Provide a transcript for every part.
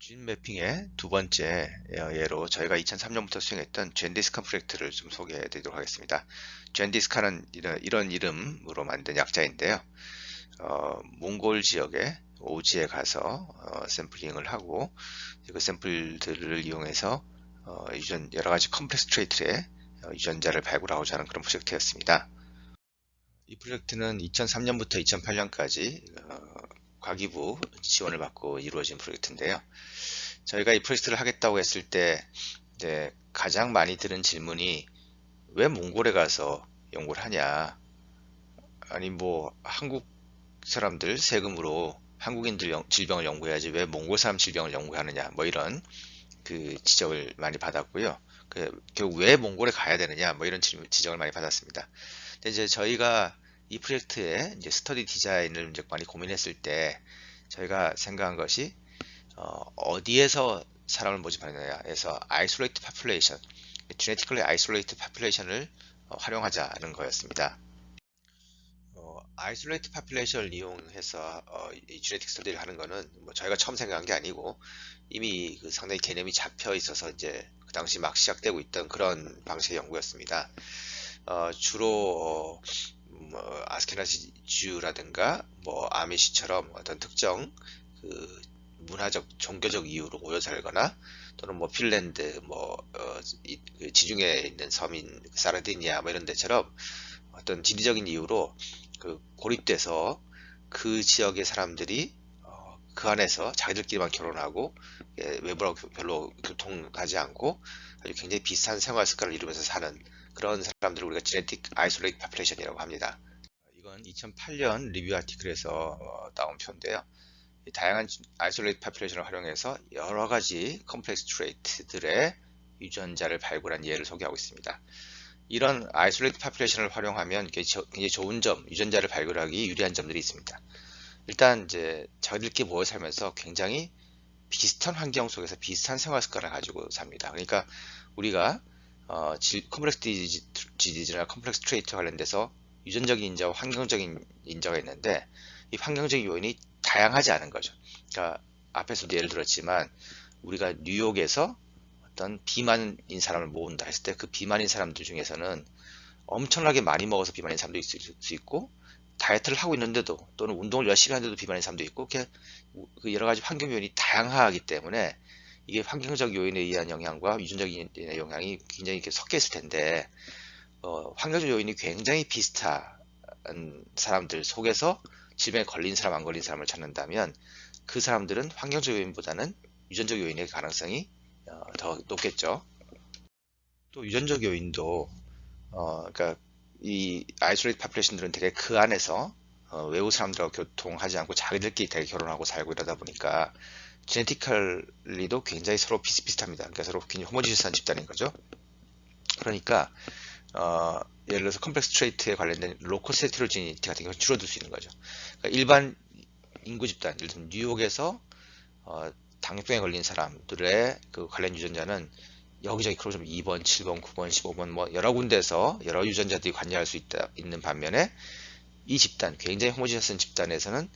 진 매핑의 두 번째 예로 저희가 2003년부터 수행했던 젠디스카 프로젝트를 좀 소개해 드리도록 하겠습니다. 젠디스카는 이런 이름으로 만든 약자인데요. 몽골 지역의 오지에 가서 샘플링을 하고 그 샘플들을 이용해서 여러 가지 컴플렉스 트레이트의 유전자를 발굴하고자 하는 그런 프로젝트였습니다. 이 프로젝트는 2003년부터 2008년까지 과기부 지원을 받고 이루어진 프로젝트인데요. 저희가 이 프로젝트를 하겠다고 했을 때 이제 가장 많이 들은 질문이 왜 몽골에 가서 연구를 하냐? 아니 뭐 한국 사람들 세금으로 한국인들 질병을 연구해야지 왜 몽골 사람 질병을 연구하느냐? 뭐 이런 그 지적을 많이 받았고요. 결국 왜 몽골에 가야 되느냐? 뭐 이런 지적을 많이 받았습니다. 근데 이제 저희가 이 프로젝트의 이제 스터디 디자인을 이제 많이 고민했을 때 저희가 생각한 것이 어디에서 사람을 모집하느냐 해서 아이솔레이트 파퓰레이션, genetically isolated population을 활용하자는 거였습니다. 아이솔레이트 파퓰레이션을 이용해서 이 지네틱 스터디를 하는 거는 뭐 저희가 처음 생각한 게 아니고 이미 그 상당히 개념이 잡혀 있어서 이제 그 당시 막 시작되고 있던 그런 방식의 연구였습니다. 주로 뭐 아스케나지주라든가 뭐 아미시처럼 어떤 특정 그 문화적 종교적 이유로 모여 살거나 또는 뭐 핀란드 그 지중해에 있는 섬인 사르디니아 뭐 이런 데처럼 어떤 지리적인 이유로 그 고립돼서 그 지역의 사람들이 그 안에서 자기들끼리만 결혼하고 외부하고 별로 교통하지 않고 아주 굉장히 비슷한 생활 습관을 이루면서 사는 그런 사람들을 우리가 genetic isolate population이라고 합니다. 이건 2008년 리뷰 아티클에서 나온 표인데요. 다양한 isolate population을 활용해서 여러 가지 컴플렉스 트레이트들의 유전자를 발굴한 예를 소개하고 있습니다. 이런 isolate population을 활용하면 굉장히 좋은 점, 유전자를 발굴하기 유리한 점들이 있습니다. 일단 이제 저희들끼리 모여 살면서 굉장히 비슷한 환경 속에서 비슷한 생활 습관을 가지고 삽니다. 그러니까 우리가 컴플렉스 디지즈나 컴플렉스 트레이트 관련돼서 유전적인 인자와 환경적인 인자가 있는데 이 환경적인 요인이 다양하지 않은 거죠. 그러니까 앞에서도 예를 들었지만 우리가 뉴욕에서 어떤 비만인 사람을 모은다 했을 때 그 비만인 사람들 중에서는 엄청나게 많이 먹어서 비만인 사람도 있을 수 있고 다이어트를 하고 있는데도 또는 운동을 열심히 하는데도 비만인 사람도 있고 이렇게 그 여러 가지 환경 요인이 다양하기 때문에 이게 환경적 요인에 의한 영향과 유전적인 영향이 굉장히 이렇게 섞여 있을 텐데 환경적 요인이 굉장히 비슷한 사람들 속에서 질병에 걸린 사람 안 걸린 사람을 찾는다면 그 사람들은 환경적 요인보다는 유전적 요인의 가능성이 더 높겠죠. 또 유전적 요인도 그러니까 이 아이솔레이트 파퓰레이션들은 되게 그 안에서 외부 사람들하고 교통하지 않고 자기들끼리 되게 결혼하고 살고 이러다 보니까 제네티컬리도 굉장히 서로 비슷비슷합니다. 그러니까 서로 굉장히 호모지니스한 집단인 거죠. 그러니까 예를 들어서 컴플렉스 트레이트에 관련된 로커스 헤테로지니티 같은 경우는 줄어들 수 있는 거죠. 그러니까 일반 인구 집단, 예를 들면 뉴욕에서 당뇨병에 걸린 사람들의 그 관련 유전자는 여기저기 크로모좀 2번, 7번, 9번, 15번 뭐 여러 군데에서 여러 유전자들이 관여할 수 있는 반면에 이 집단, 굉장히 호모지니스한 집단에서는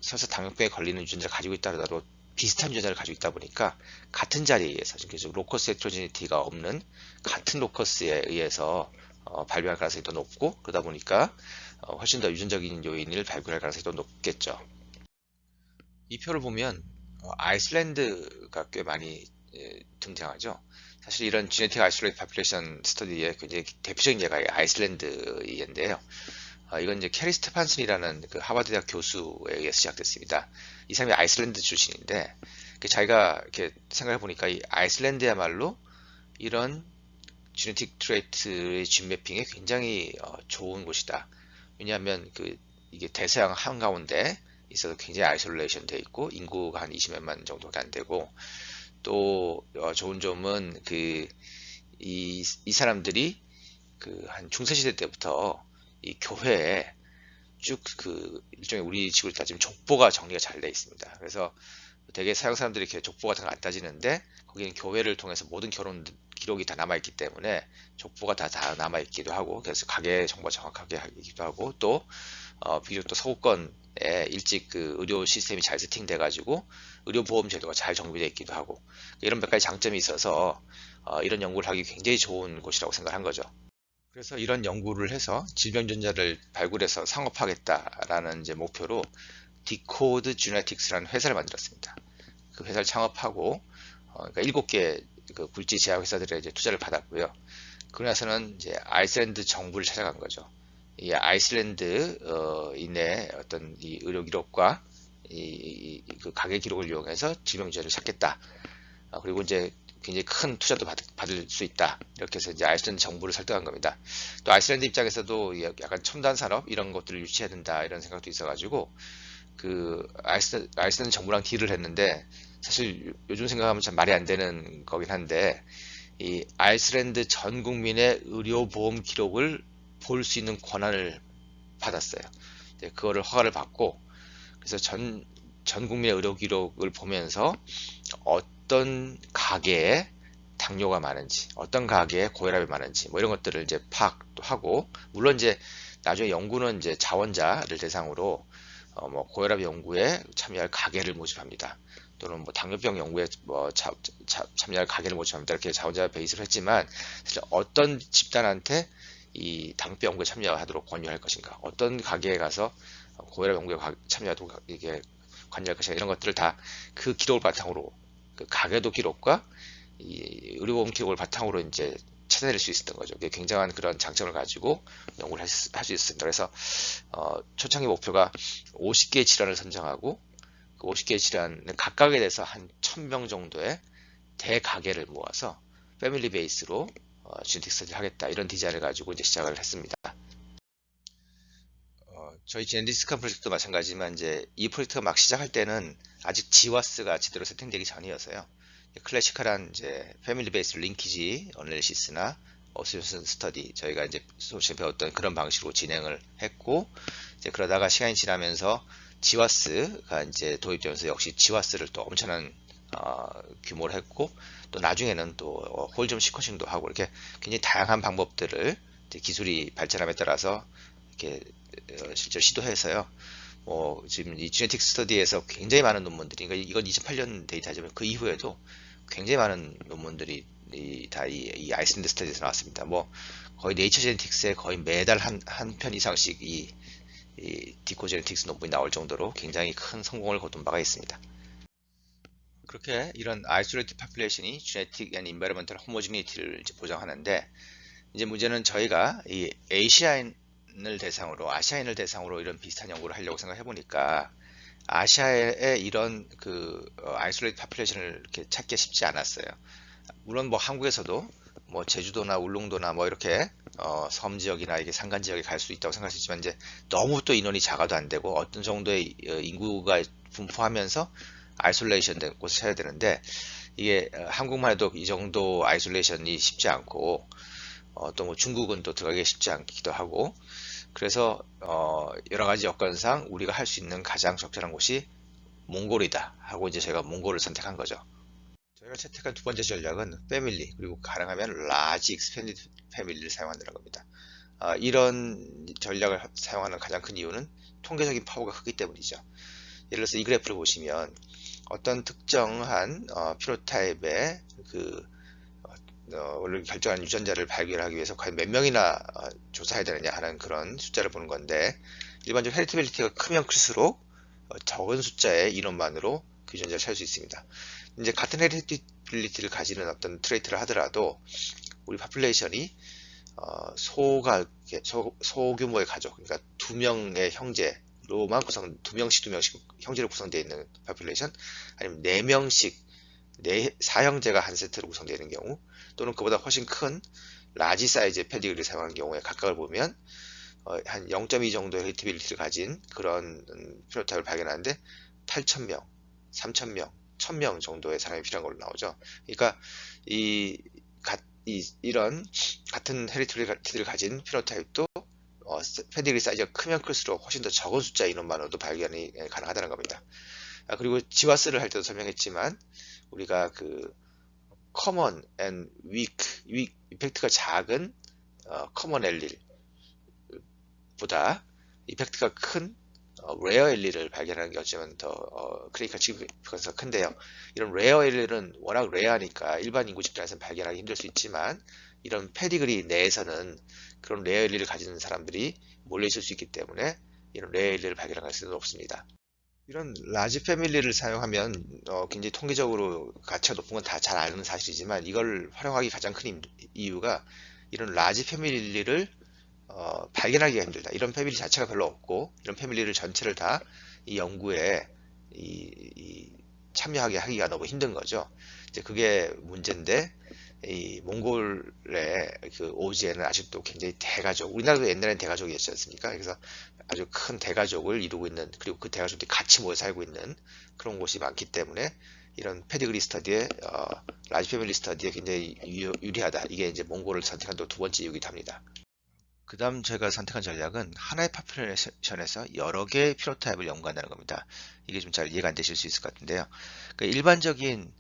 설사 당뇨병에 걸리는 유전자를 가지고 있다 하더라도 비슷한 유전자를 가지고 있다 보니까 같은 자리에서 지금 로커스 헤트로지니티가 없는 같은 로커스에 의해서 발병할 가능성이 더 높고 그러다 보니까 훨씬 더 유전적인 요인을 발굴할 가능성이 더 높겠죠. 이 표를 보면 아이슬란드가 꽤 많이 등장하죠. 사실 이런 지네틱 아이솔레이트 파퓰레이션 스터디의 굉장히 대표적인 예가 아이슬란드인데요. 이건 이제 캐리 스테판슨이라는 그 하버드 대학 교수에 의해 시작됐습니다. 이 사람이 아이슬란드 출신인데 자기가 이렇게 생각해 보니까 이 아이슬란드야말로 이런 지네틱 트레이트의 진 매핑에 굉장히 좋은 곳이다. 왜냐하면 이게 대서양 한가운데 있어서 굉장히 아이솔레이션 돼 있고 인구가 한 20몇만 정도가 안 되고 또 좋은 점은 이 사람들이 한 중세시대 때부터 이 교회에 쭉 일종의 우리 식으로 따지면 족보가 정리가 잘 돼 있습니다. 그래서 되게 서양 사람들이 이렇게 족보 같은 거 안 따지는데 거기는 교회를 통해서 모든 결혼 기록이 다 남아있기 때문에 족보가 다 남아있기도 하고, 그래서 가게 정보 정확하게 하기도 하고, 또 비교적 또 서구권에 일찍 그 의료 시스템이 잘 세팅돼 가지고 의료보험 제도가 잘 정비되어 있기도 하고, 이런 몇 가지 장점이 있어서 이런 연구를 하기 굉장히 좋은 곳이라고 생각한 거죠. 그래서 이런 연구를 해서 질병전자를 발굴해서 상업화하겠다라는 이제 목표로 디코드 주네틱스라는 회사를 만들었습니다. 그 회사를 창업하고 그러니까 7개 그 굴지 제약 회사들의 이제 투자를 받았고요. 그러고 나서는 이제 아이슬란드 정부를 찾아간 거죠. 이 아이슬란드 인의 어떤 이 의료 기록과 그 가게 기록을 이용해서 질병전자를 찾겠다. 그리고 이제 굉장히 큰 투자도 받을 수 있다. 이렇게 해서 이제 아이슬란드 정부를 설득한 겁니다. 또 아이슬란드 입장에서도 약간 첨단 산업 이런 것들을 유치해야 된다 이런 생각도 있어가지고 그 아이슬란드 정부랑 딜을 했는데, 사실 요즘 생각하면 참 말이 안 되는 거긴 한데, 이 아이슬란드 전 국민의 의료보험 기록을 볼 수 있는 권한을 받았어요. 그거를 허가를 받고, 그래서 전 국민의 의료 기록을 보면서 어떤 가게에 당뇨가 많은지, 어떤 가게에 고혈압이 많은지, 뭐 이런 것들을 이제 파악도 하고, 물론 이제 나중에 연구는 이제 자원자를 대상으로 뭐 고혈압 연구에 참여할 가게를 모집합니다. 또는 뭐 당뇨병 연구에 뭐 참여할 가게를 모집합니다. 이렇게 자원자 베이스로 했지만, 사실 어떤 집단한테 이 당뇨 연구에 참여하도록 권유할 것인가, 어떤 가게에 가서 고혈압 연구에 참여하도록 이게 관여할 것인가, 이런 것들을 다 그 기록을 바탕으로, 그 가게도 기록과 이 의료보험 기록을 바탕으로 이제 찾아낼 수 있었던 거죠. 굉장한 그런 장점을 가지고 연구를 할 수 있었습니다. 그래서 초창기 목표가 50개의 질환을 선정하고, 그 50개의 질환은 각각에 대해서 한 1000명 정도의 대가게를 모아서 패밀리 베이스로 지네틱 스터디를 하겠다, 이런 디자인을 가지고 이제 시작을 했습니다. 저희 제네디스카 프로젝트도 마찬가지지만, 이제 이 프로젝트가 막 시작할 때는 아직 지와스가 제대로 세팅되기 전이어서요. 클래시컬한 이제 패밀리 베이스 링키지 어널리시스나 어소시에이션 스터디, 저희가 이제 수업시에 배웠던 그런 방식으로 진행을 했고, 이제 그러다가 시간이 지나면서 지와스가 이제 도입되면서 역시 지와스를 또 엄청난 규모로 했고, 또 나중에는 또 홀점 시퀀싱도 하고, 이렇게 굉장히 다양한 방법들을 기술이 발전함에 따라서 이렇게 실제로 시도해서요. 지금 이 지네틱 스터디에서 굉장히 많은 논문들이, 그러니까 이건 2008년 데이터지만 그 이후에도 굉장히 많은 논문들이 이 아이슬란드 스터디에서 나왔습니다. 뭐 거의 네이처 제네틱스에 거의 매달 한 편 이상씩 이 디코 제네틱스 논문이 나올 정도로 굉장히 큰 성공을 거둔 바가 있습니다. 그렇게 이런 아이솔레이티드 파퓰레이션이 제네틱 앤 인바이러먼털 호모지니티를 보장하는데, 이제 문제는 저희가 이 아시아인을 대상으로 이런 비슷한 연구를 하려고 생각해 보니까, 아시아의 이런 그 아이솔레이티드 파퓰레이션을 이렇게 찾기 쉽지 않았어요. 물론 뭐 한국에서도 뭐 제주도나 울릉도나 뭐 이렇게 섬 지역이나 이게 산간 지역에 갈 수 있다고 생각할 수 있지만, 이제 너무 또 인원이 작아도 안 되고 어떤 정도의 인구가 분포하면서 아이솔레이션 된 곳을 찾아야 되는데, 이게 한국만 해도 이 정도 아이솔레이션이 쉽지 않고, 또 뭐 중국은 또 들어가기 쉽지 않기도 하고, 그래서 여러 가지 여건상 우리가 할 수 있는 가장 적절한 곳이 몽골이다 하고, 이제 제가 몽골을 선택한 거죠. 저희가 채택한 두 번째 전략은 패밀리, 그리고 가능하면 라지 익스펜디드 패밀리를 사용한다는 겁니다. 이런 전략을 사용하는 가장 큰 이유는 통계적인 파워가 크기 때문이죠. 예를 들어서 이 그래프를 보시면, 어떤 특정한 피노타입의 를 결정한 유전자를 발견하기 위해서 과연 몇 명이나 조사해야 되느냐 하는 그런 숫자를 보는 건데, 일반적으로 헤리티빌리티가 크면 클수록 적은 숫자의 인원만으로 그 유전자를 찾을 수 있습니다. 이제 같은 헤리티빌리티를 가지는 어떤 트레이트를 하더라도, 우리 파퓰레이션이 소규모의 가족, 그러니까 두 명의 형제로만 두 명씩 형제로 구성되어 있는 파퓰레이션, 아니면 네 명씩 사형제가 한 세트로 구성되어 있는 경우, 또는 그보다 훨씬 큰 라지 사이즈의 패디그를 사용하는 경우에 각각을 보면 한 0.2 정도의 헤리티빌리티를 가진 그런 피노타입을 발견하는데, 8,000명, 3,000명, 1,000명 정도의 사람이 필요한 걸로 나오죠. 그러니까 이런 같은 헤리티빌리티를 가진 피노타입도 패디그리 사이즈가 크면 클수록 훨씬 더 적은 숫자의 인원만으로도 발견이 가능하다는 겁니다. 그리고 지와스를 할 때도 설명했지만, 우리가 common and 이펙트가 작은 common allele보다 이펙트가 큰 rare allele를 발견하는 게 어쩌면 더 클리니컬 시그니피컨스가 큰데요. 이런 rare allele는 워낙 rare하니까 일반 인구 집단에서는 발견하기 힘들 수 있지만 이런 페디그리 내에서는 그런 rare allele를 가지는 사람들이 몰려 있을 수 있기 때문에 이런 rare allele를 발견할 가능성이 높습니다. 이런 라지 패밀리를 사용하면 굉장히 통계적으로 가치가 높은 건 다 잘 아는 사실이지만 이걸 활용하기 가장 큰 이유가 이런 라지 패밀리를 발견하기가 힘들다. 이런 패밀리 자체가 별로 없고 이런 패밀리를 전체를 다 이 연구에 참여하게 하기가 너무 힘든 거죠. 이제 그게 문제인데 이 몽골의 그 오지에는 아직도 굉장히 대가족, 우리나라도 옛날엔 대가족이었지 않습니까? 그래서 아주 큰 대가족을 이루고 있는, 그리고 그 대가족들이 같이 모여 살고 있는 그런 곳이 많기 때문에 이런 페디그리 스터디에 라지 패밀리 스터디에 굉장히 유리하다. 이게 이제 몽골을 선택한 또 두 번째 이유이기도 합니다. 그 다음 제가 선택한 전략은 하나의 파퓰레이션에서 여러 개의 피노타입을 연구한다는 겁니다. 이게 좀 잘 이해가 안 되실 수 있을 것 같은데요. 그러니까 일반적인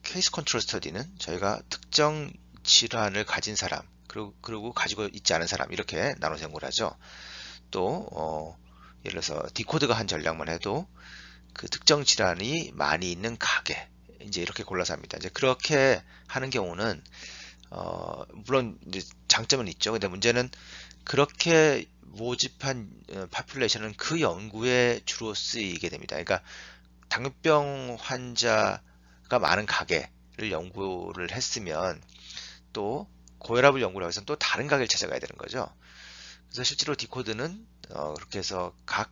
케이스 컨트롤 스터디는 저희가 특정 질환을 가진 사람 그리고 가지고 있지 않은 사람 이렇게 나눠서 연구를 하죠. 또 예를 들어서 디코드가 한 전략만 해도 그 특정 질환이 많이 있는 가게 이제 이렇게 골라서 합니다. 이제 그렇게 하는 경우는 물론 이제 장점은 있죠. 근데 문제는 그렇게 모집한 파퓰레이션은 그 연구에 주로 쓰이게 됩니다. 그러니까 당뇨병 환자가 많은 가게를 연구를 했으면 또 고혈압을 연구를 하기 위해서는 또 다른 가게를 찾아가야 되는 거죠. 그래서 실제로 디코드는 그렇게 해서 각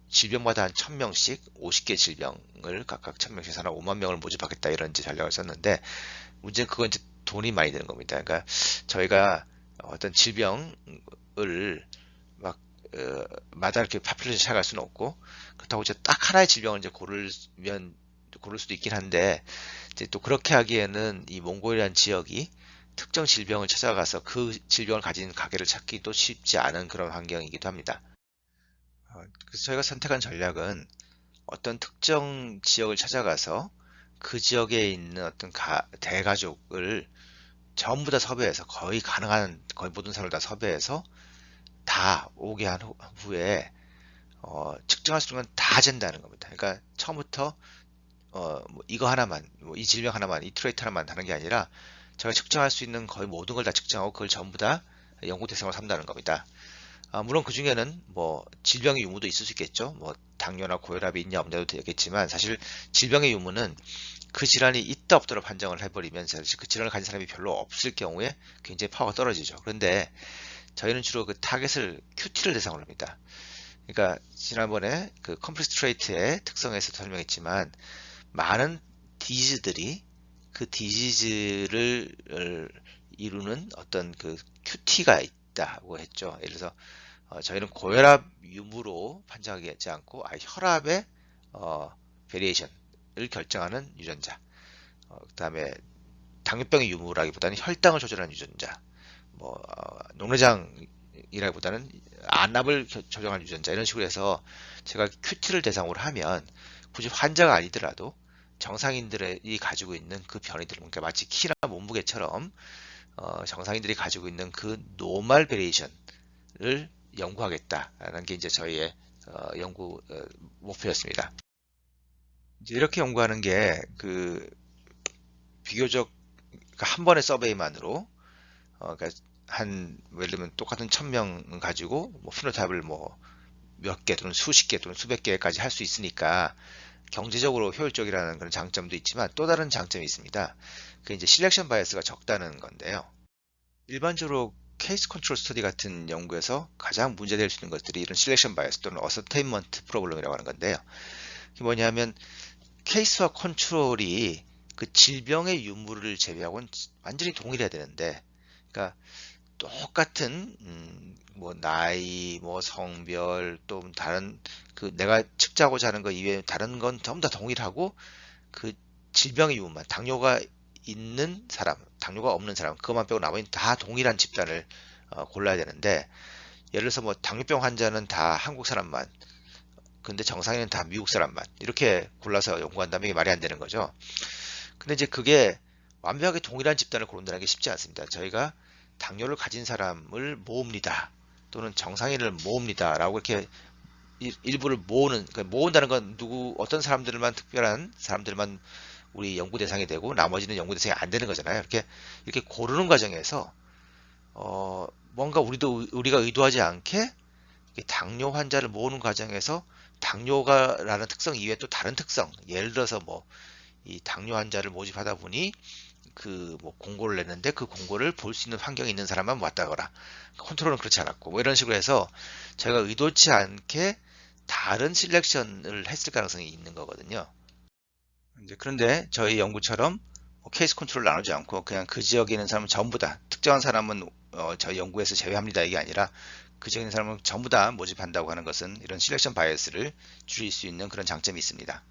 질병마다 한 1000명씩 50개 질병을 각각 1000명씩 하나 5만 명을 모집하겠다 이런 전략을 썼는데 문제는 그건 이제 돈이 많이 드는 겁니다. 그러니까 저희가 어떤 질병을 막 마다 이렇게 파퓰레이션 찾아갈 수는 없고 그렇다고 이제 딱 하나의 질병을 이제 고를 수도 있긴 한데 이제 또 그렇게 하기에는 이 몽골이라는 지역이 특정 질병을 찾아가서 그 질병을 가진 가게를 찾기도 쉽지 않은 그런 환경이기도 합니다. 그래서 저희가 선택한 전략은 어떤 특정 지역을 찾아가서 그 지역에 있는 어떤 대가족을 전부 다 섭외해서 거의 모든 사람을 다 섭외해서 다 오게 한 후에 측정할 수 있는 건 다 잰다는 겁니다. 그러니까 처음부터 뭐 이거 하나만, 뭐 이 질병 하나만, 이 트레이트 하나만 하는 게 아니라 제가 측정할 수 있는 거의 모든 걸 다 측정하고 그걸 전부 다 연구 대상으로 삼다는 겁니다. 물론 그 중에는 뭐 질병의 유무도 있을 수 있겠죠. 뭐 당뇨나 고혈압이 있냐 없냐도 되겠지만 사실 질병의 유무는 그 질환이 있다 없더라 판정을 해버리면 사실 그 질환을 가진 사람이 별로 없을 경우에 굉장히 파워가 떨어지죠. 그런데 저희는 주로 그 타겟을 QT를 대상으로 합니다. 그러니까 지난번에 그 컴플렉스 트레이트의 특성에서 설명했지만 많은 디지즈들이 그 디지즈를 이루는 어떤 그 QT가 있다고 했죠. 예를 들어서 저희는 고혈압 유무로 판정하지 않고 혈압의 베리에이션을 결정하는 유전자, 그 다음에 당뇨병의 유무라기보다는 혈당을 조절하는 유전자, 뭐 녹내장이라기보다는 안압을 조정하는 유전자 이런 식으로 해서 제가 QT를 대상으로 하면 굳이 환자가 아니더라도 정상인들이 가지고 있는 그 변이들, 그러니까 마치 키나 몸무게처럼 정상인들이 가지고 있는 그 노멀 베리에이션을 연구하겠다라는 게 이제 저희의 연구 목표였습니다. 이제 이렇게 연구하는 게 그 비교적 한 번의 서베이만으로 그러니까 예를 들면 똑같은 1000명 가지고 뭐 피노타입을 뭐 몇 개 또는 수십 개 또는 수백 개까지 할 수 있으니까 경제적으로 효율적이라는 그런 장점도 있지만 또 다른 장점이 있습니다. 그게 이제 실렉션 바이어스가 적다는 건데요. 일반적으로 케이스 컨트롤 스터디 같은 연구에서 가장 문제될 수 있는 것들이 이런 실렉션 바이어스 또는 어서테인먼트 프로블럼이라고 하는 건데요. 이게 뭐냐면 케이스와 컨트롤이 그 질병의 유무를 제외하고는 완전히 동일해야 되는데, 그러니까 똑같은 뭐 나이, 뭐 성별, 또 다른 그 내가 측정하고자 하는 거 이외에 다른 건 전부 다 동일하고 그 질병의 유무만 당뇨가 있는 사람, 당뇨가 없는 사람 그것만 빼고 나머지는 다 동일한 집단을 골라야 되는데 예를 들어서 뭐 당뇨병 환자는 다 한국 사람만 근데 정상인은 다 미국 사람만 이렇게 골라서 연구한다면 이게 말이 안 되는 거죠. 근데 이제 그게 완벽하게 동일한 집단을 고른다는 게 쉽지 않습니다. 저희가 당뇨를 가진 사람을 모읍니다. 또는 정상인을 모읍니다. 라고 이렇게 일부를 모으는, 그러니까 모은다는 건 어떤 사람들만, 특별한 사람들만 우리 연구 대상이 되고 나머지는 연구 대상이 안 되는 거잖아요. 이렇게 고르는 과정에서, 뭔가 우리가 의도하지 않게 당뇨 환자를 모으는 과정에서 당뇨가라는 특성 이외에 또 다른 특성, 예를 들어서 뭐 이 당뇨 환자를 모집하다 보니 그 뭐 공고를 냈는데 그 공고를 볼 수 있는 환경에 있는 사람만 왔다거나 컨트롤은 그렇지 않았고 뭐 이런 식으로 해서 제가 의도치 않게 다른 셀렉션을 했을 가능성이 있는 거거든요. 이제 그런데 저희 연구처럼 케이스 컨트롤 나누지 않고 그냥 그 지역에 있는 사람은 전부 다 특정한 사람은 저희 연구에서 제외합니다 이게 아니라 그 지역에 있는 사람은 전부 다 모집한다고 하는 것은 이런 실렉션 바이어스를 줄일 수 있는 그런 장점이 있습니다.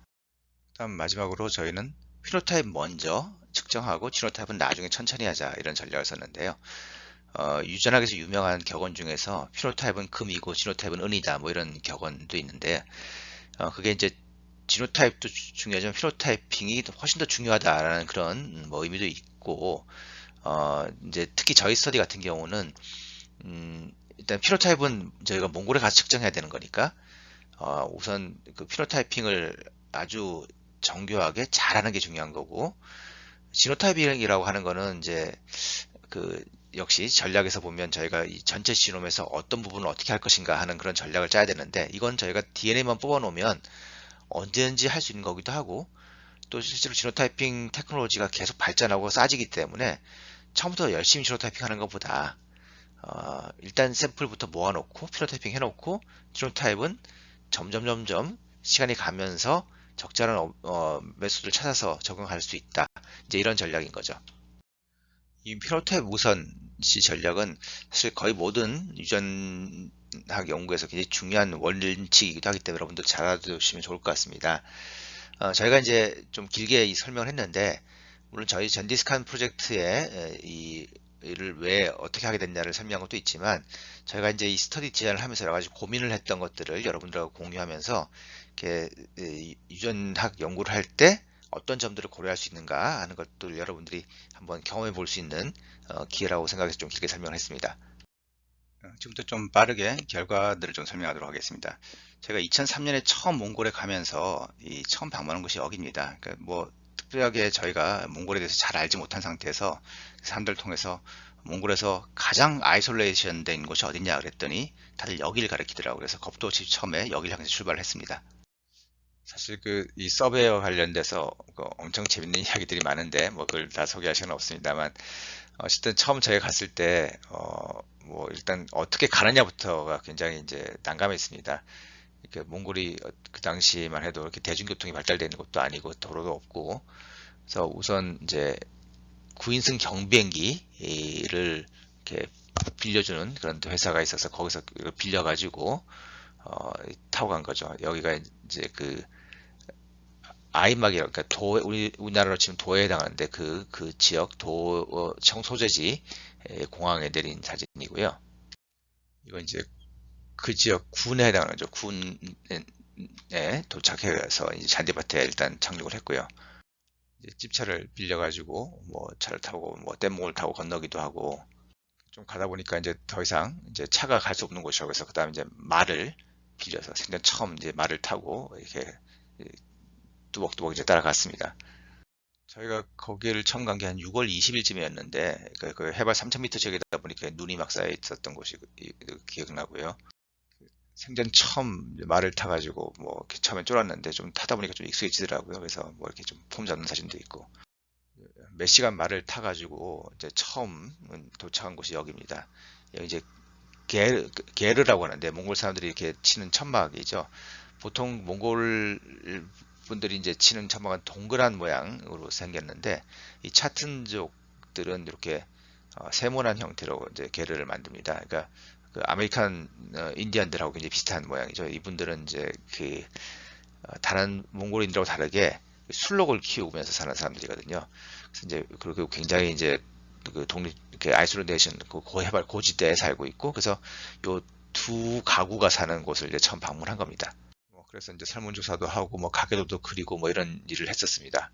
다음 마지막으로 저희는 피노타입 먼저 측정하고 지노타입은 나중에 천천히 하자 이런 전략을 썼는데요. 유전학에서 유명한 격언 중에서 피노타입은 금이고 지노타입은 은이다 뭐 이런 격언도 있는데 그게 이제 지노타입도 중요하지만 피노타이핑이 훨씬 더 중요하다라는 그런 뭐 의미도 있고 이제 특히 저희 스터디 같은 경우는 일단 피노타입은 저희가 몽골에 가서 측정해야 되는 거니까 우선 그 피노타이핑을 아주 정교하게 잘하는 게 중요한 거고 지노타이핑이라고 하는 거는 이제 그 역시 전략에서 보면 저희가 이 전체 지놈에서 어떤 부분을 어떻게 할 것인가 하는 그런 전략을 짜야 되는데 이건 저희가 DNA만 뽑아 놓으면 언제든지 할 수 있는 거기도 하고 또 실제로 지노타이핑 테크놀로지가 계속 발전하고 싸지기 때문에 처음부터 열심히 지노타이핑 하는 것보다 일단 샘플부터 모아놓고 피노타이핑 해놓고 지노타입은 점점 시간이 가면서 적절한 매수를 찾아서 적용할 수 있다. 이제 이런 전략인 거죠. 이 피노타입 우선시 전략은 사실 거의 모든 유전학 연구에서 굉장히 중요한 원칙이기도 하기 때문에 여러분들 잘 알아두시면 좋을 것 같습니다. 저희가 이제 좀 길게 이 설명을 했는데 물론 저희 전디스칸 프로젝트에 이를 왜 어떻게 하게 됐냐를 설명한 것도 있지만 저희가 이제 이 스터디 제안을 하면서 여러 가지 고민을 했던 것들을 여러분들하고 공유하면서 이렇게 유전학 연구를 할 때 어떤 점들을 고려할 수 있는가 하는 것들을 여러분들이 한번 경험해 볼 수 있는 기회라고 생각해서 좀 길게 설명을 했습니다. 지금부터 좀 빠르게 결과들을 좀 설명하도록 하겠습니다. 제가 2003년에 처음 몽골에 가면서 처음 방문한 곳이 여기입니다. 그러니까 뭐 특별하게 저희가 몽골에 대해서 잘 알지 못한 상태에서 사람들을 통해서 몽골에서 가장 아이솔레이션 된 곳이 어딨냐 그랬더니 다들 여기를 가리키더라고요. 그래서 겁도 없이 처음에 여기를 향해서 출발을 했습니다. 사실 이 서베이어 관련돼서 엄청 재밌는 이야기들이 많은데 뭐 그걸 다 소개할 시간은 없습니다만 어쨌든 처음 저희 갔을 때 뭐 일단 어떻게 가느냐부터가 굉장히 이제 난감했습니다. 이렇게 몽골이 그 당시만 해도 이렇게 대중교통이 발달되어 있는 것도 아니고 도로도 없고 그래서 우선 이제 9인승 경비행기를 이렇게 빌려주는 그런 회사가 있어서 거기서 빌려가지고 타고 간 거죠. 여기가 이제 그 아이막이라고, 그러니까 우리나라로 치면 도에 해당하는데 그 지역 소재지 공항에 내린 사진이고요. 이건 이제 그 지역 군에 해당하는 거죠. 군에 도착해서 이제 잔디밭에 일단 착륙을 했고요. 이제 집차를 빌려가지고 뭐 차를 타고 뭐 뗏목을 타고 건너기도 하고 좀 가다 보니까 이제 더 이상 이제 차가 갈 수 없는 곳이라고 해서 그다음에 이제 말을 빌려서 생전 처음 이제 말을 타고 이렇게 뚜벅뚜벅 이제 따라갔습니다. 저희가 거기를 처음 간 게 한 6월 20일쯤이었는데 그 해발 3000m 지역이다 보니까 눈이 막 쌓여 있었던 곳이 기억나고요. 생전 처음 말을 타가지고 뭐 이렇게 처음에 쫄았는데 좀 타다 보니까 좀 익숙해지더라고요. 그래서 뭐 이렇게 좀 폼 잡는 사진도 있고 몇 시간 말을 타가지고 이제 처음 도착한 곳이 여기입니다. 여기 이제 게르라고 하는데 몽골 사람들이 이렇게 치는 천막이죠. 보통 몽골 분들이 이제 치는 천막은 동그란 모양으로 생겼는데 이 차튼족들은 이렇게 세모난 형태로 이제 게르를 만듭니다. 그러니까 그 아메리칸 인디언들하고 굉장히 비슷한 모양이죠. 이분들은 이제 다른 몽골인들하고 다르게 술록을 키우면서 사는 사람들이거든요. 그래서 이제 그리고 굉장히 이제 그 이렇게 아이솔레이션 고해발 고지대에 살고 있고 그래서 요 두 가구가 사는 곳을 이제 처음 방문한 겁니다. 그래서 이제 설문조사도 하고 뭐 가계도도 그리고 뭐 이런 일을 했었습니다.